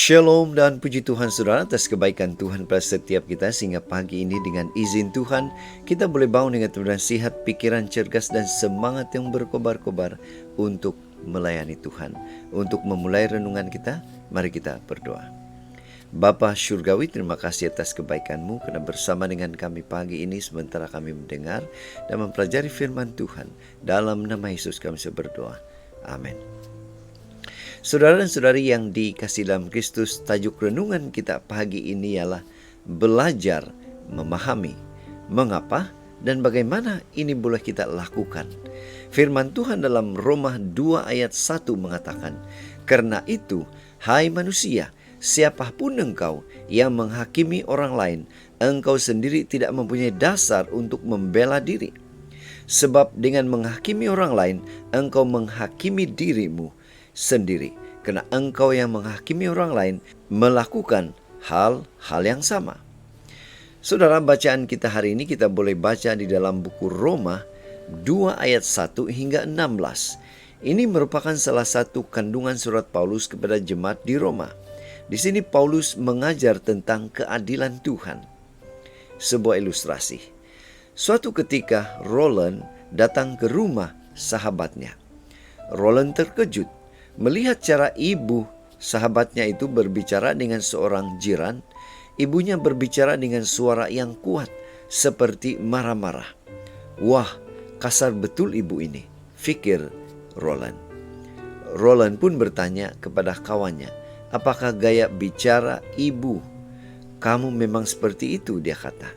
Shalom dan puji Tuhan saudara atas kebaikan Tuhan pada setiap kita, sehingga pagi ini dengan izin Tuhan kita boleh bangun dengan tubuh sihat, pikiran cergas dan semangat yang berkobar-kobar untuk melayani Tuhan. Untuk memulai renungan kita, mari kita berdoa. Bapa Syurgawi, terima kasih atas kebaikan-Mu karena bersama dengan kami pagi ini sementara kami mendengar dan mempelajari firman Tuhan. Dalam nama Yesus kami berdoa. Amin. Saudara dan saudari yang dikasihi dalam Kristus, tajuk renungan kita pagi ini ialah belajar memahami. Mengapa dan bagaimana ini boleh kita lakukan? Firman Tuhan dalam Roma 2 ayat 1 mengatakan, "Karena itu, hai manusia, siapapun engkau yang menghakimi orang lain, engkau sendiri tidak mempunyai dasar untuk membela diri. Sebab dengan menghakimi orang lain, engkau menghakimi dirimu sendiri, karena engkau yang menghakimi orang lain melakukan hal-hal yang sama." Saudara, bacaan kita hari ini kita boleh baca di dalam buku Roma 2 ayat 1 hingga 16. Ini merupakan salah satu kandungan surat Paulus kepada jemaat di Roma. Di sini Paulus mengajar tentang keadilan Tuhan. Sebuah ilustrasi. Suatu ketika Roland datang ke rumah sahabatnya. Roland terkejut melihat cara ibu sahabatnya itu berbicara dengan seorang jiran. Ibunya berbicara dengan suara yang kuat, seperti marah-marah. "Wah, kasar betul ibu ini," fikir Roland. Roland pun bertanya kepada kawannya, "Apakah gaya bicara ibu kamu memang seperti itu?" dia kata.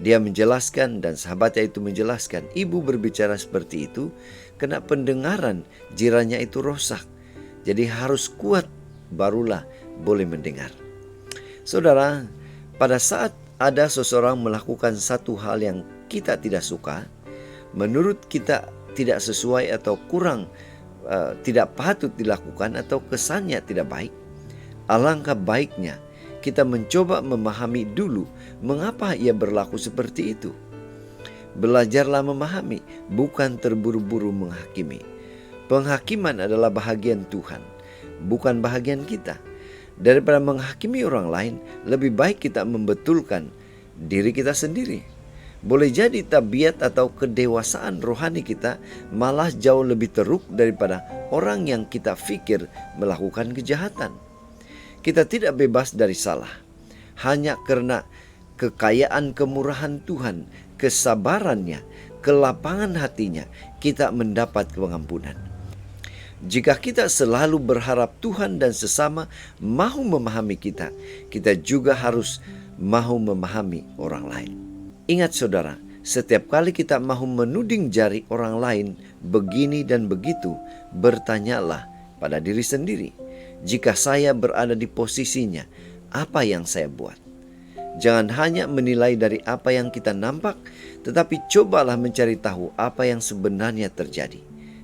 Dia menjelaskan dan sahabatnya itu menjelaskan, ibu berbicara seperti itu karena pendengaran jirannya itu rosak. Jadi harus kuat barulah boleh mendengar. Saudara, pada saat ada seseorang melakukan satu hal yang kita tidak suka, menurut kita tidak sesuai atau kurang tidak patut dilakukan atau kesannya tidak baik, alangkah baiknya kita mencoba memahami dulu mengapa ia berlaku seperti itu. Belajarlah memahami, bukan terburu-buru menghakimi. Penghakiman adalah bahagian Tuhan, bukan bahagian kita. Daripada menghakimi orang lain, lebih baik kita membetulkan diri kita sendiri. Boleh jadi tabiat atau kedewasaan rohani kita malah jauh lebih teruk daripada orang yang kita pikir melakukan kejahatan. Kita tidak bebas dari salah. Hanya karena kekayaan kemurahan Tuhan, kesabarannya, kelapangan hatinya, kita mendapat pengampunan. Jika kita selalu berharap Tuhan dan sesama mahu memahami kita, kita juga harus mahu memahami orang lain. Ingat saudara, setiap kali kita mahu menuding jari orang lain begini dan begitu, bertanyalah pada diri sendiri, jika saya berada di posisinya, apa yang saya buat? Jangan hanya menilai dari apa yang kita nampak, tetapi cobalah mencari tahu apa yang sebenarnya terjadi.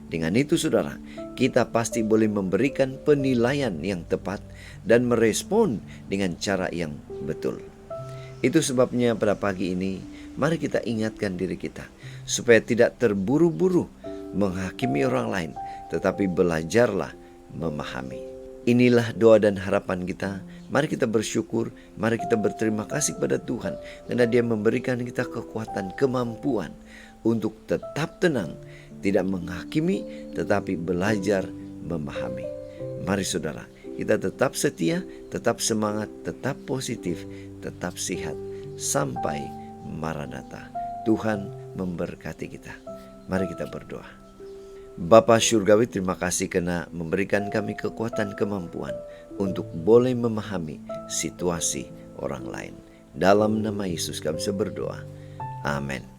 Dengan itu saudara, kita pasti boleh memberikan penilaian yang tepat dan merespon dengan cara yang betul. Itu sebabnya pada pagi ini, mari kita ingatkan diri kita supaya tidak terburu-buru menghakimi orang lain, tetapi belajarlah memahami. Inilah doa dan harapan kita. Mari kita bersyukur, mari kita berterima kasih kepada Tuhan karena Dia memberikan kita kekuatan, kemampuan untuk tetap tenang, tidak menghakimi tetapi belajar memahami. Mari saudara, kita tetap setia, tetap semangat, tetap positif, tetap sehat sampai Maranatha. Tuhan memberkati kita. Mari kita berdoa. Bapa Syurgawi, terima kasih karena memberikan kami kekuatan kemampuan untuk boleh memahami situasi orang lain. Dalam nama Yesus kami berdoa. Amin.